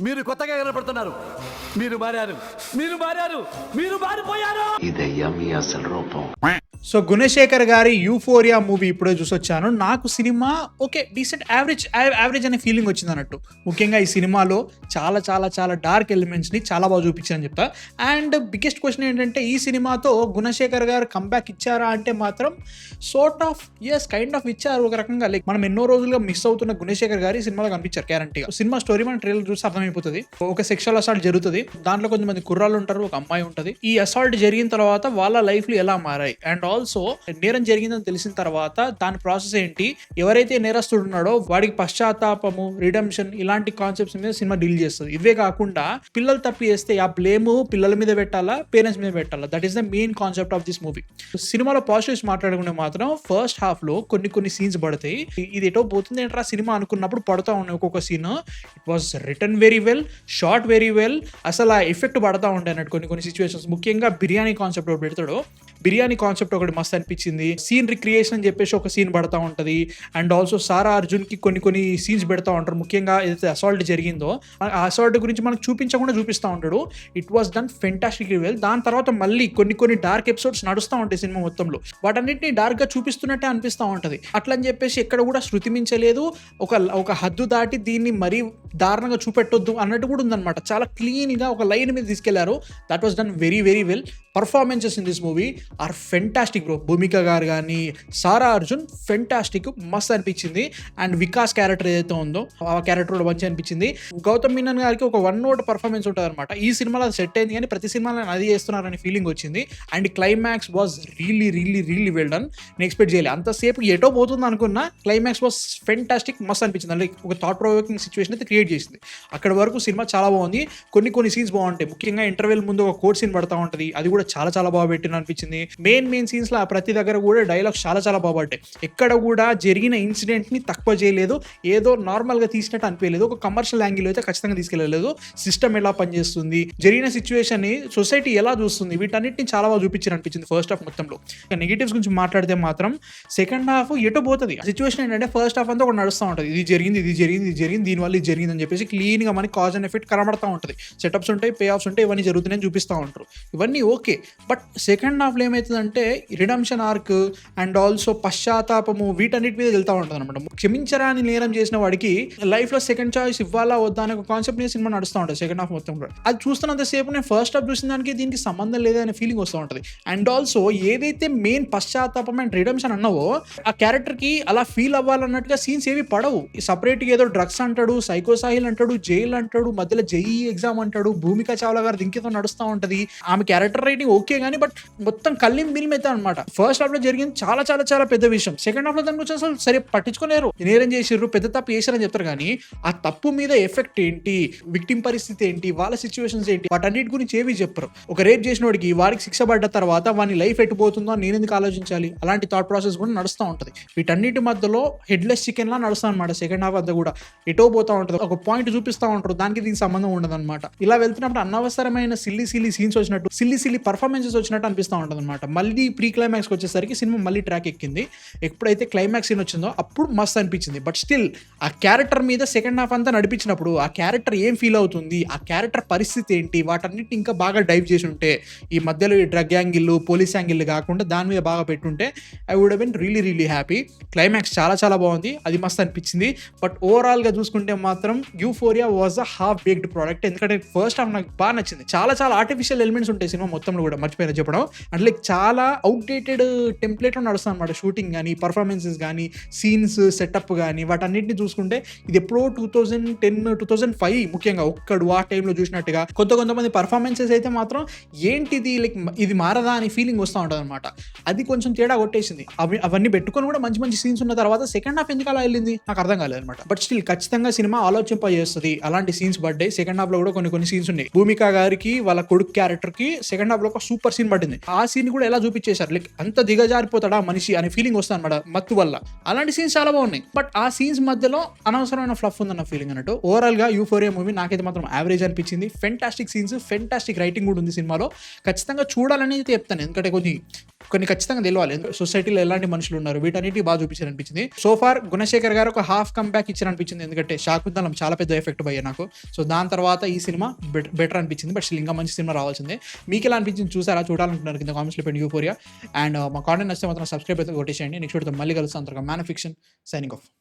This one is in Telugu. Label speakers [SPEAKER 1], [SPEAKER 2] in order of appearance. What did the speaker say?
[SPEAKER 1] మీరు కొత్తగా కనపడుతున్నారు. మీరు మారారు, మీరు మారారు, మీరు మారిపోయారు.
[SPEAKER 2] ఇదయ్యా మీ అసలు రూపం.
[SPEAKER 3] సో గుణశేఖర్ గారి యూఫోరియా మూవీ ఇప్పుడే చూసొచ్చాను. నాకు సినిమా ఓకే డీసెంట్ యావరేజ్ అనే ఫీలింగ్ వచ్చింది అన్నట్టు. ముఖ్యంగా ఈ సినిమాలో చాలా చాలా చాలా డార్క్ ఎలిమెంట్స్ని చాలా బాగా చూపించారని చెప్తా. అండ్ బిగ్గెస్ట్ క్వశ్చన్ ఏంటంటే ఈ సినిమాతో గుణశేఖర్ గారు కంబ్యాక్ ఇచ్చారా అంటే మాత్రం సార్ట్ ఆఫ్ కైండ్ ఆఫ్ ఇచ్చారు ఒక రకంగా. లైక్ మనం ఎన్నో రోజులుగా మిస్ అవుతున్న గుణశేఖర్ గారు ఈ సినిమాలో కనిపించారు గ్యారంటీగా. సినిమా స్టోరీ మన ట్రైలర్ చూసి అర్థమైపోతుంది. ఒక సెక్షువల్ అసాల్ట్ జరుగుతుంది, దాంట్లో కొంతమంది కుర్రాళ్ళు ఉంటారు, ఒక అమ్మాయి ఉంటుంది. ఈ అసాల్ట్ జరిగిన తర్వాత వాళ్ళ లైఫ్లు ఎలా మారాయి అండ్ ఆల్సో నేరం జరిగిందని తెలిసిన తర్వాత దాని ప్రాసెస్ ఏంటి, ఎవరైతే నేరస్తుడు ఉన్నాడో వాడికి పశ్చాత్తాపము, రిడెంప్షన్ ఇలాంటి కాన్సెప్ట్స్ మీద సినిమా డీల్ చేస్తుంది. ఇవే కాకుండా పిల్లలు తప్పి చేస్తే ఆ బ్లేమ్ పిల్లల మీద పెట్టాలా, పేరెంట్స్ మీద పెట్టాలా, that is the main concept of this movie. సినిమాలో పాజిటివ్స్ మాట్లాడుకుంటే మాత్రం ఫస్ట్ హాఫ్ లో కొన్ని సీన్స్ పడతాయి. ఇది ఎటో పోతుంది ఏంట్రా సినిమా అనుకున్నప్పుడు పడతా ఉన్నాయి ఒక్కొక్క scene. It was written very well, shot very well. అసలు ఆ ఎఫెక్ట్ పడతా ఉంటాయి అన్నట్టు కొన్ని సిచ్యువేషన్స్. ముఖ్యంగా బిర్యానీ కాన్సెప్ట్ ఒకటి పెడతాడు, బిర్యానీ కాన్సెప్ట్ ఒకటి మస్తు అనిపించింది. సీన్ రిక్రియేషన్ అని చెప్పేసి ఒక సీన్ పడతా ఉంటుంది. అండ్ ఆల్సో సారా అర్జున్ కి కొన్ని సీన్స్ పెడతా ఉంటారు. ముఖ్యంగా ఏదైతే అసాల్ట్ జరిగిందో ఆ అసాల్ట్ గురించి మనకు చూపించకుండా చూపిస్తూ ఉంటాడు. It was done fantastic well. దాని తర్వాత మళ్ళీ కొన్ని డార్క్ ఎపిసోడ్స్ నడుస్తూ ఉంటాయి సినిమా మొత్తంలో. వాటన్నిటిని డార్క్ గా చూపిస్తున్నట్టే అనిపిస్తూ ఉంటుంది. అట్లా అని చెప్పేసి ఎక్కడ కూడా శృతి మించలేదు, ఒక హద్దు దాటి దీన్ని మరీ దారుణంగా చూపెట్టొద్దు అన్నట్టు కూడా ఉందన్నమాట. చాలా క్లీన్ గా ఒక లైన్ మీద తీసుకెళ్లారు. That was done very very well. Performances in this movie are fantastic bro. Bhumika గారు కానీ, సారా అర్జున్ ఫెంటాస్టిక్, మస్త్ అనిపించింది. అండ్ వికాస్ క్యారెక్టర్ ఏదైతే ఉందో ఆ క్యారెక్టర్ కూడా మంచిగా అనిపించింది. గౌతమ్ మీనన్ గారికి ఒక 1 note పర్ఫార్మెన్స్ ఉంటుంది అనమాట. ఈ సినిమాలో అది సెట్ అయింది, కానీ ప్రతి సినిమాలో అది చేస్తున్నారని ఫీలింగ్ వచ్చింది. And climax was really really really well done. నేను ఎక్స్పెక్ట్ చేయలేదు అంతసేపు ఎటో పోతుంది అనుకున్నా. క్లైమాక్స్ వాజ్ ఫెంటాస్టిక్, మస్త్ అనిపించింది. లైక్ ఒక థాట్ ప్రొవోకింగ్ సిచ్యువేషన్ అయితే క్రియేట్ చేసింది. అక్కడ వరకు సినిమా చాలా బాగుంది. కొన్ని సీన్స్ బాగుంటాయి. ముఖ్యంగా ఇంటర్వెల్ ముందు ఒక కోర్ట్ సీన్ పడతా ఉంటుంది, అది కూడా చాలా చాలా బాగా పెట్టిన అనిపించింది. మెయిన్ సీన్స్ లో ప్రతి దగ్గర కూడా డైలాగ్స్ చాలా చాలా బాగా పడ్డాయి. ఎక్కడ కూడా జరిగిన ఇన్సిడెంట్ ని తక్కువ చేయలేదు, ఏదో నార్మల్ గా తీసినట్టు అనిపించలేదు. ఒక కమర్షియల్ యాంగిల్ అయితే ఖచ్చితంగా తీసుకెళ్లలేదు. సిస్టమ్ ఎలా పనిచేస్తుంది, జరిగిన సిచ్యువేషన్ ని సొసైటీ ఎలా చూస్తుంది, వీటన్నిటిని చాలా బాగా చూపించారు అనిపించింది ఫస్ట్ హాఫ్ మొత్తంలో. నెగిటివ్స్ గురించి మాట్లాడితే మాత్రం సెకండ్ హాఫ్ ఎటో పోతుంది. సిచ్యువేషన్ ఏంటంటే ఫస్ట్ హాఫ్ అంతా ఒక నడుస్తూ ఉంటుంది. ఇది జరిగింది దీనివల్ల ఇది జరిగింది అని చెప్పేసి క్లీన్ గా మనకి కాజ్ అండ్ ఎఫెక్ట్ కనబడతా ఉంటుంది. సెటప్స్ ఉంటాయి, పే ఆఫ్స్ ఉంటాయి, ఇవన్నీ జరుగుతున్నాయని చూపిస్తూ ఉంటారు. ఇవన్నీ ఓకే. బట్ సెకండ్ హాఫ్లో ఏమవుతుందంటే రిడెంప్షన్ ఆర్క్ అండ్ ఆల్సో పశ్చాత్తాపము వీటన్నిటి మీద వెళ్తూ ఉంటుంది అనమాట. క్షమించరాని నేరం చేసిన వాడికి లైఫ్ లో సెకండ్ చాయిస్ ఇవ్వాలా వద్దా అనే ఒక కాన్సెప్ట్ మీద సినిమా నడుస్తూ ఉంటుంది సెకండ్ హాఫ్ మొత్తం కూడా. అది చూస్తున్నంతసేపు నేను ఫస్ట్ హాఫ్ చూసిన దానికి దీనికి సంబంధం లేదనే ఫీలింగ్ వస్తూ ఉంటుంది. అండ్ ఆల్సో ఏదైతే మెయిన్ పశ్చాత్తాపం అండ్ రిడెంప్షన్ అన్నావో ఆ క్యారెక్టర్ కి అలా ఫీల్ అవ్వాలన్నట్టుగా సీన్స్ ఏవి పడవు. సపరేట్ గా ఏదో డ్రగ్స్ అంటాడు, సైకో సాహిల్ అంటాడు, జైల్ అంటాడు, మధ్యలో జేఈ ఎగ్జామ్ అంటాడు, భూమిక చావ్లా గారు దింకేతో నడుస్తూ ఉంటది. ఆమె క్యారెక్టర్ రైటింగ్ ఓకే కానీ బట్ మొత్తం కళ్ళిం బిల్మ్ అయితే అనమాట. ఫస్ట్ హాఫ్ లో జరిగింది చాలా చాలా చాలా పెద్ద విషయం. సెకండ్ హాఫ్ లో దాని గురించి అసలు సరే పట్టించుకోలేరు. నేరం చేసిర్రు, పెద్ద తప్పు చేశారని చెప్తారు కానీ ఆ తప్పు మీద ఎఫెక్ట్ ఏంటి, విక్టిమ్ పరిస్థితి ఏంటి, వాళ్ళ సిచ్యువేషన్స్ ఏంటి, వాటన్నిటి గురించి ఏవి చెప్పరు. ఒక రేప్ చేసిన వాడికి శిక్ష పడ్డ తర్వాత వాని లైఫ్ ఎట్టుపోతుందో నేను ఎందుకు ఆలోచించాలి, అలాంటి థాట్ ప్రాసెస్ కూడా నడుస్తూ ఉంటుంది. వీటన్నిటి మధ్యలో హెడ్లెస్ చికెన్ లా నడుస్తా అనమాట. సెకండ్ హాఫ్ అంతా కూడా ఎటో పోతా ఉంటుంది. ఒక పాయింట్ చూపిస్తూ ఉంటారు, దానికి దీనికి సంబంధం ఉండదు అనమాట. ఇలా వెళ్తున్నప్పుడు అనవసరమైన సిల్లీ సీన్స్ వచ్చినట్టు, సిల్లీ పర్ఫార్మెన్సెస్ వచ్చినట్టు అనిపిస్తూ ఉంటుంది అనమాట. మళ్ళీ ప్రీ క్లైమాక్స్ వచ్చేసరికి సినిమా మళ్ళీ ట్రాక్ ఎక్కింది. ఎప్పుడైతే క్లైమాక్స్ సీన్ వచ్చిందో అప్పుడు మస్త్ అనిపించింది. బట్ స్టిల్ ఆ క్యారెక్టర్ మీద సెకండ్ హాఫ్ అంతా నడిపించినప్పుడు ఆ క్యారెక్టర్ ఏం ఫీల్ అవుతుంది, ఆ క్యారెక్టర్ పరిస్థితి ఏంటి, వాటన్నిటిని ఇంకా బాగా డైవ్ చేసి ఉంటే, ఈ మధ్యలో ఈ డ్రగ్ యాంగిల్, పోలీస్ యాంగిల్ కాకుండా దాని మీద బాగా పెట్టుంటే I would have been really really happy. Climax చాలా చాలా బాగుంది, అది మస్త్ అనిపించింది. బట్ ఓవరాల్ గా చూసుకుంటే మాత్రం euphoria was a half baked product. ఎందుకంటే ఫస్ట్ హాఫ్ నాకు బాగా నచ్చింది. చాలా చాలా ఆర్టిఫిషియల్ ఎలిమెంట్స్ ఉంటాయి సినిమా మొత్తంలో కూడా, మర్చిపోయినా చెప్పడం. అంటే లైక్ చాలా అవుట్డేటెడ్ టెంప్లెట్ లో నడుస్తుంది అనమాట. షూటింగ్ కానీ, పర్ఫార్మెన్సెస్ కానీ, సీన్స్ సెటప్ కానీ, వాటన్నిటిని చూసుకుంటే ఇది ఎప్పుడో 2010, 2005 ముఖ్యంగా ఒక్కడు ఆ టైంలో చూసినట్టుగా. కొంతమంది పర్ఫార్మెన్సెస్ అయితే మాత్రం ఏంటిది లైక్ ఇది మారదా అని ఫీలింగ్ వస్తూ ఉంటుంది అనమాట. అది కొంచెం తేడా కొట్టేసింది. అవన్నీ పెట్టుకొని కూడా మంచి సీన్స్ ఉన్న తర్వాత సెకండ్ హాఫ్ ఎందుకు అలా వెళ్ళింది నాకు అర్థం కాలేదు అనమాట. బట్ స్టిల్ ఖచ్చితంగా సినిమా ఆలోచింపజేస్తుంది. అలాంటి సీన్స్ పడ్డాయి. సెకండ్ హాఫ్ లో కూడా కొన్ని సీన్స్ ఉన్నాయి. భూమిక గారికి వాళ్ళ కొడుకు క్యారెక్టర్ కి సెకండ్ హాఫ్ లో ఒక సూపర్ సీన్ పడింది. ఆ సీన్ కూడా ఎలా చూపించేశారు చూపిస్తారు, లైక్ అంత దిగజారిపోతాడా మనిషి అనే ఫీలింగ్ వస్తుంది అనమాట మత్తు వల్ల. అలాంటి సీన్స్ చాలా బాగున్నాయి, బట్ ఆ సీన్స్ మధ్యలో అనవసరమైన ఫ్లఫ్ ఉందన్న ఫీలింగ్ అన్నట్టు. ఓవరాల్ గా యూఫోరియా మూవీ నాకైతే మాత్రం యావరేజ్ అనిపించింది. ఫెంటాస్టిక్ సీన్స్, ఫెంటాస్టిక్ రైటింగ్ కూడా ఉంది సినిమాలో. ఖచ్చితంగా చూడాలని అయితే చెప్తాను, ఎందుకంటే కొన్ని ఖచ్చితంగా తెలియాలి సొసైటీలో ఎలాంటి మనుషులు ఉన్నారు, వీటన్నిటి బాగా చూపించారు అనిపించింది. సో ఫార్ గుణశేఖర్ గారు ఒక హాఫ్ కమ్ బ్యాక్ ఇచ్చారు అనిపించింది, ఎందుకంటే శాకుంతలం చాలా పెద్ద ఎఫెక్ట్ అయ్యా నాకు. సో దాని తర్వాత ఈ సినిమా బెటర్ అనిపించింది, బట్ ఇంకా మంచి సినిమా రావాల్సిందే. మీకు ఎలా అనిపించింది, చూసారా, చూడాలనుకుంటున్నారు కింద కామెంట్స్ లో పెట్టి యూఫోరియా. అండ్ మా కాంటెంట్ నచ్చితే మాత్రం సబ్స్క్రైబ్ అయితే కొట్టేసేయండి. నెక్స్ట్ వీడియోతో మళ్ళీ కలుస్తాం. అంతగా మ్యాన్ ఫిక్షన్ సైనింగ్ ఆఫ్.